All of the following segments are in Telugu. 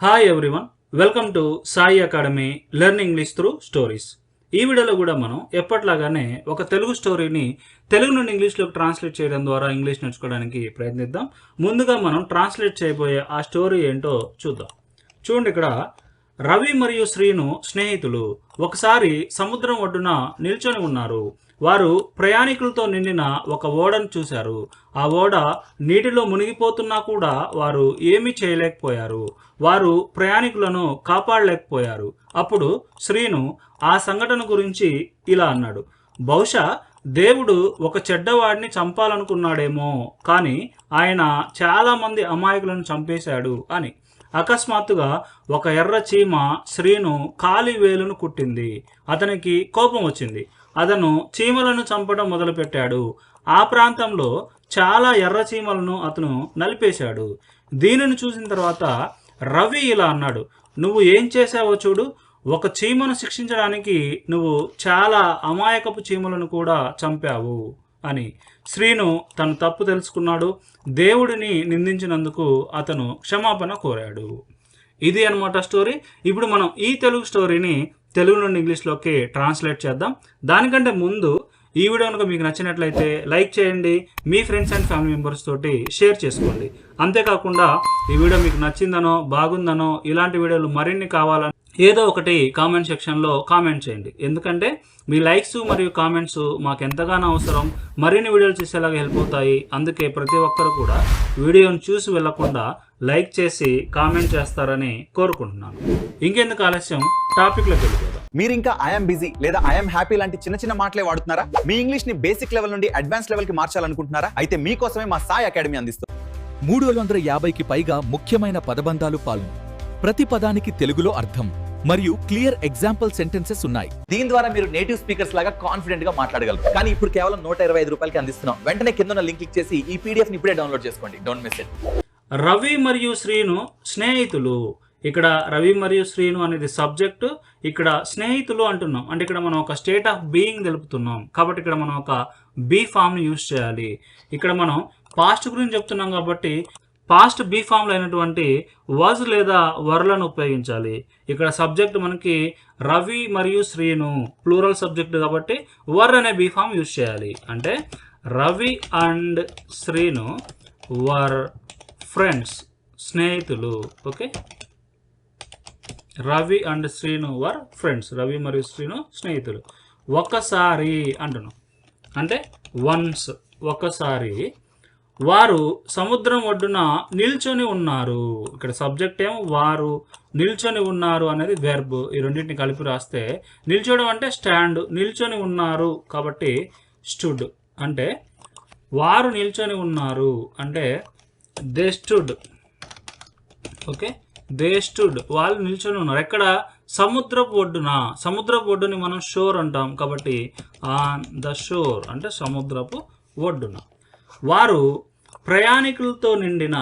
Hi everyone, welcome to Sai academy learn English through stories. ఈ వీడియోలో కూడా మనం ఎప్పట్లాగానే ఒక తెలుగు స్టోరీని తెలుగు నుండి ఇంగ్లీష్లోకి ట్రాన్స్లేట్ చేయడం ద్వారా ఇంగ్లీష్ నేర్చుకోవడానికి ప్రయత్నిద్దాం. ముందుగా మనం ట్రాన్స్లేట్ చేయబోయే ఆ స్టోరీ ఏంటో చూద్దాం. చూడండి, ఇక్కడ రవి మరియు శ్రీను స్నేహితులు ఒకసారి సముద్రం ఒడ్డున నిల్చొని ఉన్నారు. వారు ప్రయాణికులతో నిండిన ఒక ఓడను చూశారు. ఆ ఓడ నీటిలో మునిగిపోతున్నా కూడా వారు ఏమీ చేయలేకపోయారు. వారు ప్రయాణికులను కాపాడలేకపోయారు. అప్పుడు శ్రీను ఆ సంఘటన గురించి ఇలా అన్నాడు: బహుశా దేవుడు ఒక చెడ్డవాడిని చంపాలనుకున్నాడేమో, కానీ ఆయన చాలామంది అమాయకులను చంపేశాడు అని. అకస్మాత్తుగా ఒక ఎర్ర చీమ శ్రీను కాలి వేలును కుట్టింది. అతనికి కోపం వచ్చింది. అతను చీమలను చంపడం మొదలుపెట్టాడు. ఆ ప్రాంతంలో చాలా ఎర్ర చీమలను అతను నలిపేశాడు. దీనిని చూసిన తర్వాత రవి ఇలా అన్నాడు: నువ్వు ఏం చేశావో చూడు. ఒక చీమను శిక్షించడానికి నువ్వు చాలా అమాయకపు చీమలను కూడా చంపావు అని. శ్రీను తన తప్పు తెలుసుకున్నాడు. దేవుడిని నిందించినందుకు అతను క్షమాపణ కోరాడు. ఇది అన్నమాట స్టోరీ. ఇప్పుడు మనం ఈ తెలుగు స్టోరీని తెలుగు నుండి ఇంగ్లీష్లోకి ట్రాన్స్లేట్ చేద్దాం. దానికంటే ముందు ఈ వీడియో కనుక మీకు నచ్చినట్లయితే లైక్ చేయండి, మీ ఫ్రెండ్స్ అండ్ ఫ్యామిలీ మెంబర్స్ తోటి షేర్ చేసుకోండి. అంతేకాకుండా ఈ వీడియో మీకు నచ్చిందనో బాగుందనో ఇలాంటి వీడియోలు మరిన్ని కావాలని ఏదో ఒకటి కామెంట్ సెక్షన్లో కామెంట్ చేయండి. ఎందుకంటే మీ లైక్స్ మరియు కామెంట్స్ మాకు ఎంతగానో అవసరం, మరిన్ని వీడియోలు చేసేలాగా హెల్ప్ అవుతాయి. అందుకే ప్రతి ఒక్కరు కూడా వీడియోని చూసి వెళ్లకుండా లైక్ చేసి కామెంట్ చేస్తారని కోరుకుంటున్నాను. ఇంకెందుకు ఆలస్యం, టాపిక్లోకి వెళ్ళిపోదాం. మీరు ఇంకా ఐఎమ్ బిజీ లేదా ఐఎమ్ హ్యాపీ లాంటి చిన్న చిన్న మాటలే వాడుతున్నారా? మీ ఇంగ్లీష్ ని బేసిక్ లెవెల్ నుండి అడ్వాన్స్ లెవెల్ కి మార్చాలనుకుంటున్నారా? అయితే మీకోసమే మా సాయి అకాడమీ అందిస్తుంది. 350కి పైగా ముఖ్యమైన పదబంధాలు పాలు, ప్రతి పదానికి తెలుగులో అర్థం మరియు క్లియర్ ఎగ్జాంపుల్ సెంటెన్సెస్ ఉన్నాయి. దీని ద్వారా మీరు నేటివ్ స్పీకర్స్ లాగా కాన్ఫిడెంట్ గా మాట్లాడగలరు. కానీ ఇప్పుడు కేవలం 125 రూపాయలకి అందిస్తున్నాం. వెంటనే కింద ఉన్న లింక్ క్లిక్ చేసి ఈ పీడిఎఫ్ ని ఇప్పుడే డౌన్లోడ్ చేసుకోండి. Don't miss it. రవి మరియు శ్రీను స్నేహితులు. ఇక్కడ రవి మరియు శ్రీను అనేది సబ్జెక్టు, ఇక్కడ స్నేహితులు అంటున్నాం. అంటే ఇక్కడ మనం ఒక స్టేట్ ఆఫ్ బీయింగ్ తెలుపుతున్నాం. కాబట్టి ఇక్కడ మనం ఒక బీ ఫామ్ని యూజ్ చేయాలి. ఇక్కడ మనం పాస్ట్ గురించి చెప్తున్నాం కాబట్టి పాస్ట్ బీ ఫామ్లో అయినటువంటి వాజ్ లేదా వర్లను ఉపయోగించాలి. ఇక్కడ సబ్జెక్ట్ మనకి రవి మరియు శ్రీను ప్లూరల్ సబ్జెక్ట్ కాబట్టి వర్ అనే బీ ఫామ్ యూజ్ చేయాలి. అంటే Ravi and Srinu were friends, స్నేహితులు. Okay, Ravi and Srinu were friends. Ravi మరియు శ్రీను స్నేహితులు. ఒకసారి అంటున్నాం, అంటే వన్స్, ఒకసారి వారు సముద్రం ఒడ్డున నిల్చొని ఉన్నారు. ఇక్కడ సబ్జెక్ట్ ఏమో వారు, నిల్చొని ఉన్నారు అనేది వెర్బ్. ఈ రెండింటిని కలిపి రాస్తే నిల్చోవడం అంటే స్టాండ్, నిల్చొని ఉన్నారు కాబట్టి స్టూడ్. అంటే వారు నిల్చొని ఉన్నారు అంటే they stood. Okay, they stood, వాళ్ళు నిల్చొని ఉన్నారు. ఎక్కడ? సముద్రపు ఒడ్డున. సముద్రపు ఒడ్డుని మనం షోర్ అంటాం కాబట్టి ఆన్ ద షోర్ అంటే సముద్రపు ఒడ్డున. వారు ప్రయాణికులతో నిండిన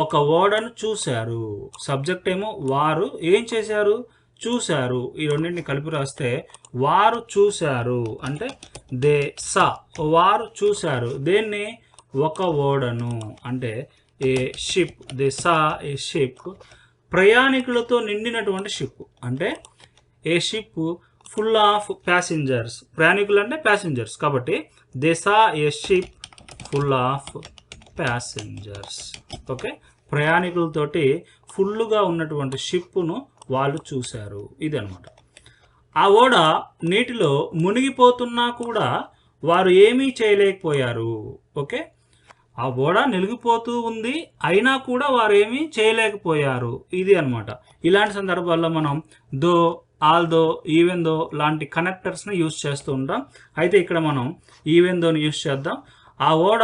ఒక ఓడను చూశారు. సబ్జెక్ట్ ఏమో వారు, ఏం చేశారు? చూశారు. ఈ రెండింటిని కలిపి రాస్తే వారు చూశారు అంటే దే సా. వారు చూశారు దేన్ని? ఒక ఓడను. అంటే a ship. They saw a ship. ప్రయాణికులతో నిండినటువంటి షిప్ అంటే a ship full of passengers. ప్రయాణికులు అంటే ప్యాసింజర్స్ కాబట్టి they saw a ship full of passengers. Okay, ప్రయాణికులతోటి ఫుల్గా ఉన్నటువంటి షిప్ను వాళ్ళు చూశారు. ఇది అనమాట. ఆ ఓడ నీటిలో మునిగిపోతున్నా కూడా వారు ఏమీ చేయలేకపోయారు. ఓకే, ఆ ఓడ నిలిగిపోతూ ఉంది, అయినా కూడా వారు ఏమీ చేయలేకపోయారు. ఇది అనమాట. ఇలాంటి సందర్భాల్లో మనం దో, ఆల్దో, ఈవెన్ దో లాంటి కనెక్టర్స్ని యూజ్ చేస్తూ ఉంటాం. అయితే ఇక్కడ మనం ఈవెన్ దోని యూజ్ చేద్దాం. ఆ ఓడ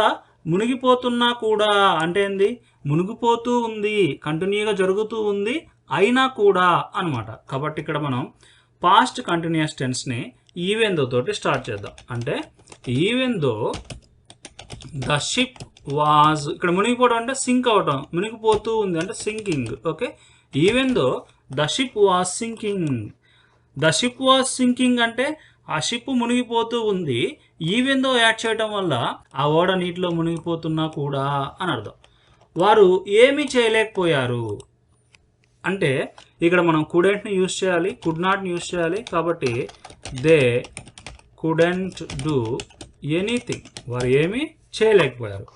మునిగిపోతున్నా కూడా అంటే ఏంది? మునిగిపోతూ ఉంది, కంటిన్యూగా జరుగుతూ ఉంది, అయినా కూడా అనమాట. కాబట్టి ఇక్కడ మనం పాస్ట్ కంటిన్యూస్ టెన్స్ని ఈవెన్ దో తోటి స్టార్ట్ చేద్దాం. అంటే even though the ship was, ఇక్కడ మునిగిపోవడం అంటే సింక్ అవటం, మునిగిపోతూ ఉంది అంటే sinking. Okay, even though the ship was sinking. The ship was sinking అంటే ఆ షిప్ మునిగిపోతూ ఉంది, ఈవెన్ దో యాడ్ చేయడం వల్ల ఆ ఓడ నీటిలో మునిగిపోతున్నా కూడా అని అర్థం. వారు ఏమీ చేయలేకపోయారు అంటే ఇక్కడ మనం కుడెంట్ని యూజ్ చేయాలి, కుడ్ నాట్ని యూజ్ చేయాలి. కాబట్టి దే కుడెంట్ డూ ఎనీథింగ్, వారు ఏమీ చేయలేకపోయారు.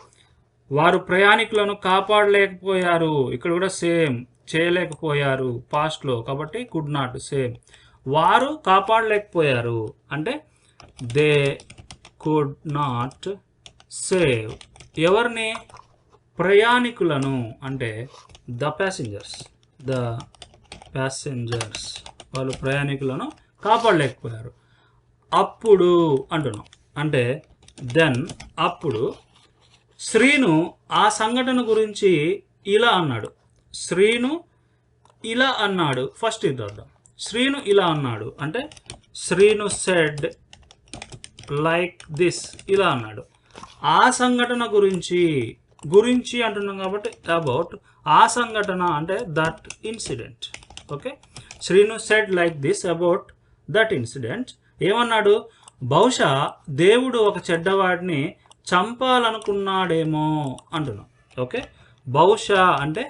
వారు ప్రయాణికులను కాపాడలేకపోయారు, ఇక్కడ కూడా సేమ్, చేయలేకపోయారు పాస్ట్లో, కాబట్టి కుడ్ నాట్ సేమ్. వారు కాపాడలేకపోయారు అంటే దే కుడ్ నాట్ సేవ్. ఎవరిని? ప్రయాణికులను, అంటే ద ప్యాసింజర్స్, వాళ్ళు ప్రయాణికులను కాపాడలేకపోయారు. అప్పుడు అంటున్నాం అంటే దెన్, అప్పుడు శ్రీను ఆ సంఘటన గురించి ఇలా అన్నాడు. శ్రీను ఇలా అన్నాడు. ఫస్ట్ ఇది చూద్దాం. శ్రీను ఇలా అన్నాడు అంటే శ్రీను సెడ్ లైక్ దిస్, ఇలా అన్నాడు. ఆ సంఘటన గురించి అంటున్నాం కాబట్టి అబౌట్ ఆ సంఘటన అంటే that incident. Okay, Srinu said like this about that incident. ఏమన్నాడు? బహుశా దేవుడు ఒక చెడ్డవాడిని చంపాలనుకున్నాడేమో అంటున్నాం. ఓకే, బహుశా అంటే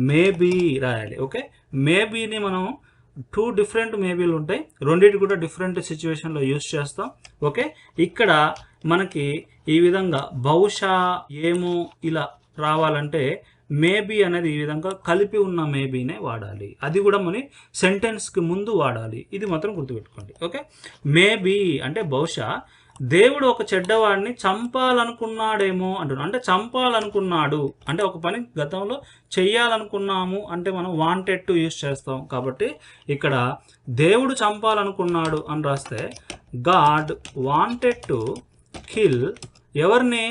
మేబీ రాయాలి. ఓకే, మేబీని మనం 2 డిఫరెంట్ మేబీలు ఉంటాయి, రెండింటి కూడా డిఫరెంట్ సిచ్యువేషన్లో యూజ్ చేస్తాం. ఓకే, ఇక్కడ మనకి ఈ విధంగా బహుశా, ఏమో ఇలా రావాలంటే మేబీ అనేది ఈ విధంగా కలిపి ఉన్న మేబీనే వాడాలి. అది కూడా మన సెంటెన్స్కి ముందు వాడాలి. ఇది మాత్రం గుర్తుపెట్టుకోండి. ఓకే, మేబీ అంటే బహుశా దేవుడు ఒక చెడ్డవాడిని చంపాలనుకున్నాడేమో అంటున్నాడు. అంటే చంపాలనుకున్నాడు అంటే ఒక పని గతంలో చెయ్యాలనుకున్నాము అంటే మనం వాంటెడ్ టు యూజ్ చేస్తాం. కాబట్టి ఇక్కడ దేవుడు చంపాలనుకున్నాడు అని రాస్తే గాడ్ వాంటెడ్ టు కిల్ ఎవరిని?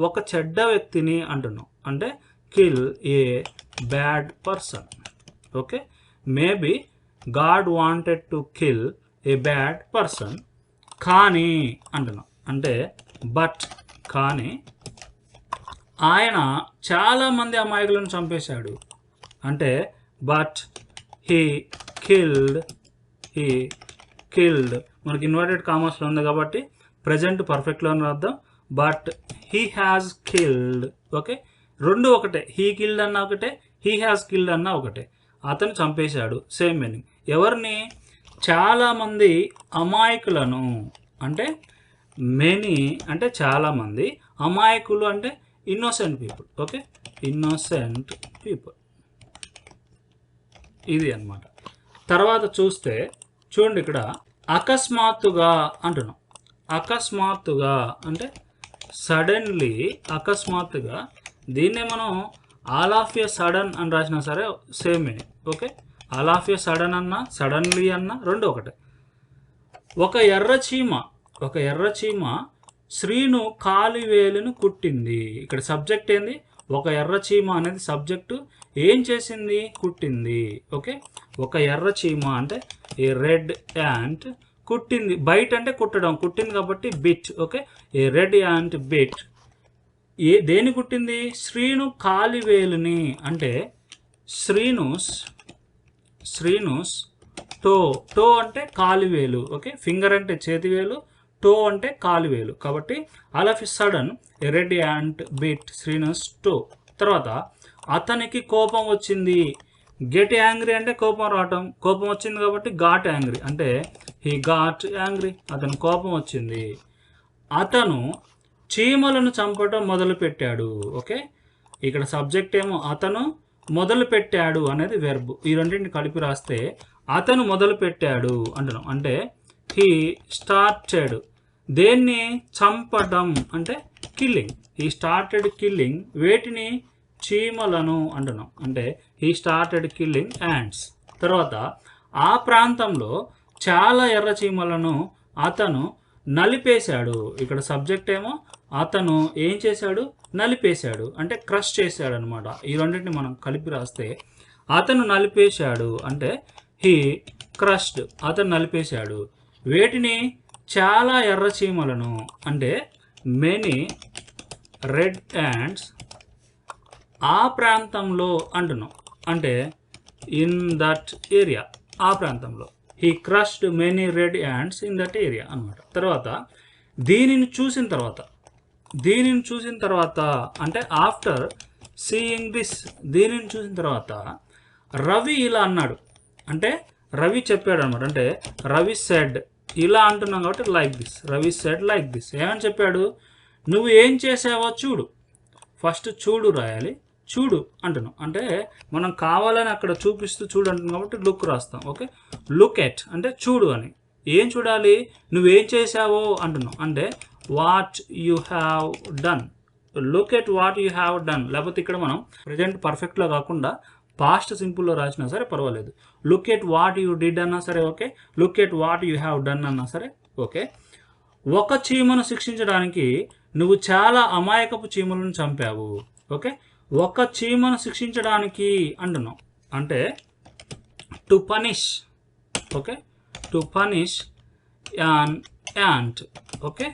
ఒక చెడ్డ వ్యక్తిని అంటున్నాం. అంటే kill A bad person. Okay, maybe God wanted to kill A bad person. కానీ అంటున్నాం అంటే బట్, కానీ ఆయన చాలామంది అమాయకులను చంపేశాడు అంటే బట్ హీ కిల్డ్. మనకి ఇన్వర్టెడ్ కామర్స్లో ఉంది కాబట్టి ప్రజెంట్ పర్ఫెక్ట్లో రాద్దాం. But he has killed. Okay, రెండు ఒకటే, హీ కిల్డ్ అన్న ఒకటే, హీ హ్యాస్ కిల్డ్ అన్న ఒకటే. అతను చంపేశాడు, సేమ్ మీనింగ్. ఎవరిని? చాలామంది అమాయకులను, అంటే మెనీ అంటే చాలామంది, అమాయకులు అంటే innocent people. Okay, innocent people, ఇది అన్నమాట. తర్వాత చూస్తే చూడండి, ఇక్కడ అకస్మాత్తుగా అంటున్నాం. అకస్మాత్తుగా అంటే సడన్లీ, అకస్మాత్తుగా. దీన్నే మనం ఆల్ ఆఫ్ ఎ సడన్ అని రాసినా సరే same meaning. Okay, all of a sudden అన్నా, సడన్లీ అన్నా రెండు ఒకటే. ఒక ఎర్ర చీమ శ్రీను కాలివేలును కుట్టింది. ఇక్కడ సబ్జెక్ట్ ఏంది? ఒక ఎర్ర చీమ అనేది సబ్జెక్టు. ఏం చేసింది? కుట్టింది. ఓకే, ఒక ఎర్ర చీమ అంటే ఏ రెడ్ యాంట్ కుట్టింది. బైట్ అంటే కుట్టడం, కుట్టింది కాబట్టి బిట్. ఓకే, ఏ రెడ్ యాంట్ బిట్. దేని కుట్టింది? శ్రీను కాలివేలుని. అంటే శ్రీనుస్ టో అంటే కాలివేలు. ఓకే, ఫింగర్ అంటే చేతివేలు, టో అంటే కాలివేలు. కాబట్టి all of a sudden a red ant bit Srinu's toe. తర్వాత అతనికి కోపం వచ్చింది. గెట్ యాంగ్రీ అంటే కోపం రావటం, కోపం వచ్చింది కాబట్టి గాట్ యాంగ్రీ అంటే హీ గాట్ యాంగ్రీ, అతను కోపం వచ్చింది. అతను చీమలను చంపటం మొదలుపెట్టాడు. ఓకే, ఇక్కడ సబ్జెక్ట్ ఏమో అతను మొదలుపెట్టాడు అనేది వెర్బ్. ఈ రెండింటిని కలిపి రాస్తే అతను మొదలుపెట్టాడు అంటున్నాం. అంటే హీ స్టార్టెడ్. దేన్ని? చంపడం అంటే కిల్లింగ్. He started killing. వేటిని? చీమలను అంటున్నాం. అంటే హీ స్టార్టెడ్ కిల్లింగ్ యాంట్స్. తర్వాత ఆ ప్రాంతంలో చాలా ఎర్ర చీమలను అతను నలిపేశాడు. ఇక్కడ సబ్జెక్ట్ ఏమో అతను ఏం చేశాడు? నలిపేశాడు అంటే క్రష్ చేశాడు అనమాట. ఈ రెండింటిని మనం కలిపి రాస్తే అతను నలిపేశాడు అంటే హీ క్రష్డ్, అతను నలిపేశాడు. వేటిని? చాలా ఎర్ర చీమలను అంటే మెనీ రెడ్ యాంట్స్. ఆ ప్రాంతంలో అంటున్నాం అంటే ఇన్ దట్ ఏరియా, ఆ ప్రాంతంలో. He crushed many red ants in that area అనమాట. తర్వాత దీనిని చూసిన తర్వాత అంటే ఆఫ్టర్ సీయింగ్ దిస్, దీనిని చూసిన తర్వాత రవి ఇలా అన్నాడు అంటే రవి చెప్పాడు అనమాట. అంటే రవి సెడ్ ఇలా అంటున్నాం కాబట్టి like this. Ravi said like this. ఏమని చెప్పాడు? నువ్వు ఏం చేసావో చూడు. ఫస్ట్ చూడు రాయాలి. చూడు అంటున్నాం అంటే మనం కావాలని అక్కడ చూపిస్తూ చూడు అంటున్నాం కాబట్టి లుక్ రాస్తాం. ఓకే, లుక్ ఎట్ అంటే చూడు అని. ఏం చూడాలి? నువ్వేం చేసావో అంటున్నాం అంటే what you have done. Look at what you have done. లేకపోతే ఇక్కడ మనం ప్రజెంట్ పర్ఫెక్ట్లో కాకుండా పాస్ట్ సింపుల్లో రాసినా సరే పర్వాలేదు. Look at what you did అన్నా సరే okay, look at what you have done అన్నా సరే ఓకే. ఒక చీమను శిక్షించడానికి నువ్వు చాలా అమాయకపు చీమలను చంపావు. ఓకే, ఒక చీమను శిక్షించడానికి అంటున్నాం అంటే to punish. Okay, to punish an ant. Okay,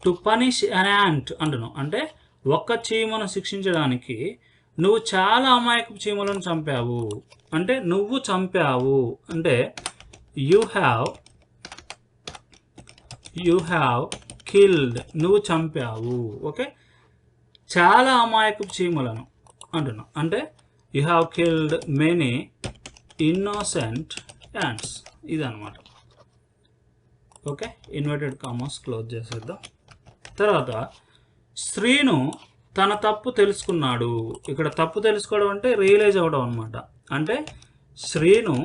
to punish an ant అంటున్నాం అంటే ఒక్క చీమను శిక్షించడానికి నువ్వు చాలా అమాయకపు చీమలను చంపావు. అంటే నువ్వు చంపావు అంటే యూ హ్యావ్ కిల్డ్. నువ్వు చంపావు. ఓకే, చాలా అమాయకపు చీమలను అంటున్నాం అంటే you have killed many innocent ants. ఇదన్నమాట. ఓకే, ఇన్వర్టెడ్ కామర్స్ క్లోజ్ చేసేద్దాం. తర్వాత శ్రీను తన తప్పు తెలుసుకున్నాడు. ఇక్కడ తప్పు తెలుసుకోవడం అంటే రియలైజ్ అవ్వడం అనమాట. అంటే Srinu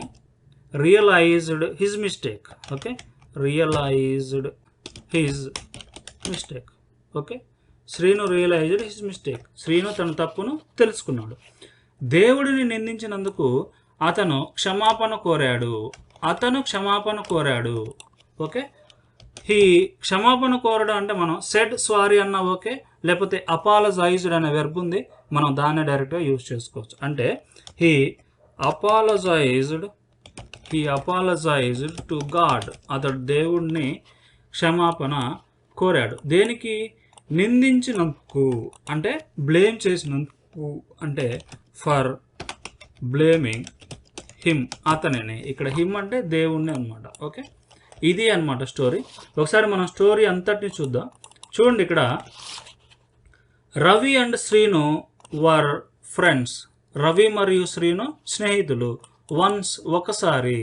realised his mistake. Okay, realised his mistake. Okay, Srinu realised his mistake. Srinu తన తప్పును తెలుసుకున్నాడు. దేవుడిని నిందించినందుకు అతను క్షమాపణ కోరాడు. ఓకే, ఈ క్షమాపణ కోరడం అంటే మనం సెడ్ సారీ అన్నా ఓకే, లేకపోతే అపాలజైజ్డ్ అనే వెర్బ్ ఉంది, మనం దాన్ని డైరెక్ట్గా యూజ్ చేసుకోవచ్చు. అంటే హీ అపాలజైజ్డ్ టు గాడ్. అతడు దేవుడిని క్షమాపణ కోరాడు. దేనికి? నిందించినందుకు అంటే బ్లేమ్ చేసినందుకు. అంటే ఫర్ బ్లేమింగ్ హిమ్. అతనిని. ఇక్కడ హిమ్ అంటే దేవుణ్ణి అనమాట. ఓకే, ఇది అనమాట స్టోరీ. ఒకసారి మనం స్టోరీ అంతటిని చూద్దాం. చూడండి, ఇక్కడ Ravi and Srinu were friends. Ravi మరియు శ్రీను స్నేహితులు. వన్స్ ఒకసారి.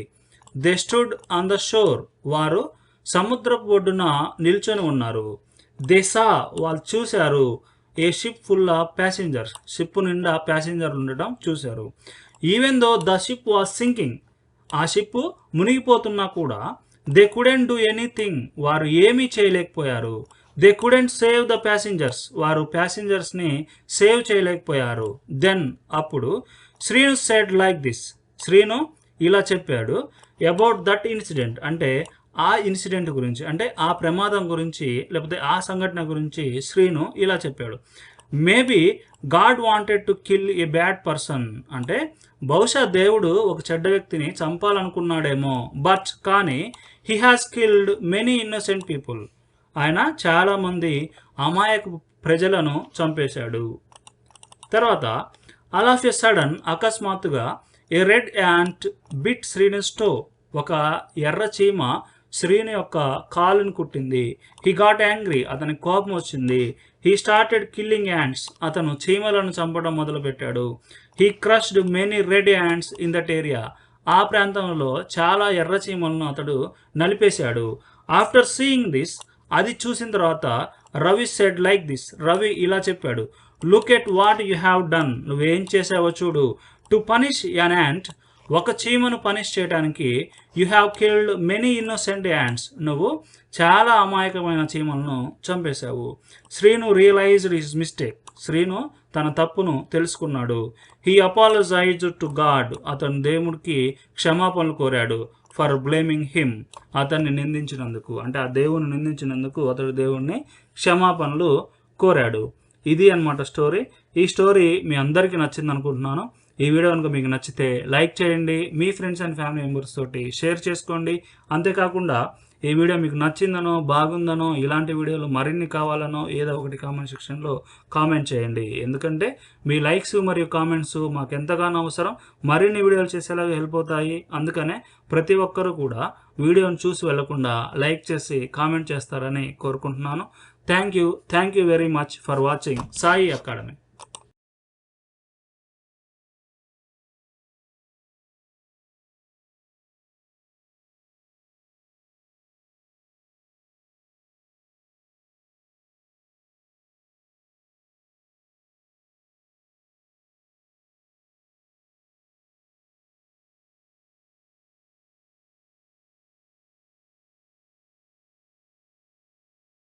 They stood on the shore. వారు సముద్రపు ఒడ్డున నిల్చొని ఉన్నారు. దే సా వాళ్ళు చూశారు. A ship full of passengers. Ship నిండా ప్యాసింజర్లు ఉండటం చూశారు. Even though the ship was sinking. ఆ షిప్ మునిగిపోతున్నా కూడా దే కుడెంట్ డూ ఎనీథింగ్. వారు ఏమీ చేయలేకపోయారు. They couldn't save the passengers. వారు ప్యాసింజర్స్ని సేవ్ చేయలేకపోయారు. దెన్ అప్పుడు Srinu said like this. Srinu ఇలా చెప్పాడు. అబౌట్ దట్ ఇన్సిడెంట్ అంటే ఆ ఇన్సిడెంట్ గురించి, అంటే ఆ ప్రమాదం గురించి లేకపోతే ఆ సంఘటన గురించి శ్రీను ఇలా చెప్పాడు. Maybe God wanted to kill A bad person. అంటే బహుశా దేవుడు ఒక చెడ్డ వ్యక్తిని చంపాలనుకున్నాడేమో. బట్ కానీ he has killed many innocent people. ఆయన చాలామంది అమాయక ప్రజలను చంపేశాడు. తర్వాత ఆల్ ఆఫ్ ఎ సడన్ అకస్మాత్తుగా ఏ red ant bit Srini's to. ఒక ఎర్ర చీమ శ్రీని యొక్క కాలుని కుట్టింది. He got angry. అతనికి కోపం వచ్చింది. He started killing ants. అతను చీమలను చంపడం మొదలుపెట్టాడు. He crushed many red ants in that area. ఆ ప్రాంతంలో చాలా ఎర్ర చీమలను అతడు నలిపేశాడు. ఆఫ్టర్ సీయింగ్ దిస్, అది చూసిన తర్వాత Ravi said like this. Ravi ఇలా చెప్పాడు. Look at what you have done. నువ్వేం చేసావో చూడు. To punish an ant. ఒక చీమను పనిష్ చేయడానికి you have killed many innocent ants. నువ్వు చాలా అమాయకమైన చీమలను చంపేశావు. Srinu realised his mistake. Srinu తన తప్పును తెలుసుకున్నాడు. He apologised to God. అతను దేవుడికి క్షమాపణలు కోరాడు. For blaming him. అతన్ని నిందించినందుకు, అంటే ఆ దేవుని నిందించినందుకు అతడు దేవుణ్ణి క్షమాపణలు కోరాడు. ఇది అన్నమాట స్టోరీ. ఈ స్టోరీ మీ అందరికీ నచ్చింది అనుకుంటున్నాను. ఈ వీడియో కనుక మీకు నచ్చితే లైక్ చేయండి. మీ ఫ్రెండ్స్ అండ్ ఫ్యామిలీ మెంబర్స్ తోటి షేర్ చేసుకోండి. అంతేకాకుండా ఈ వీడియో మీకు నచ్చిందనో బాగుందనో ఇలాంటి వీడియోలు మరిన్ని కావాలనో ఏదో ఒకటి కామెంట్ సెక్షన్లో కామెంట్ చేయండి. ఎందుకంటే మీ లైక్స్ మరియు కామెంట్స్ మాకు ఎంతగానో అవసరం. మరిన్ని వీడియోలు చేసేలాగా హెల్ప్ అవుతాయి. అందుకనే ప్రతి ఒక్కరూ కూడా వీడియోని చూసి వెళ్లకుండా లైక్ చేసి కామెంట్ చేస్తారని కోరుకుంటున్నాను. Thank you very much for watching Sai academy.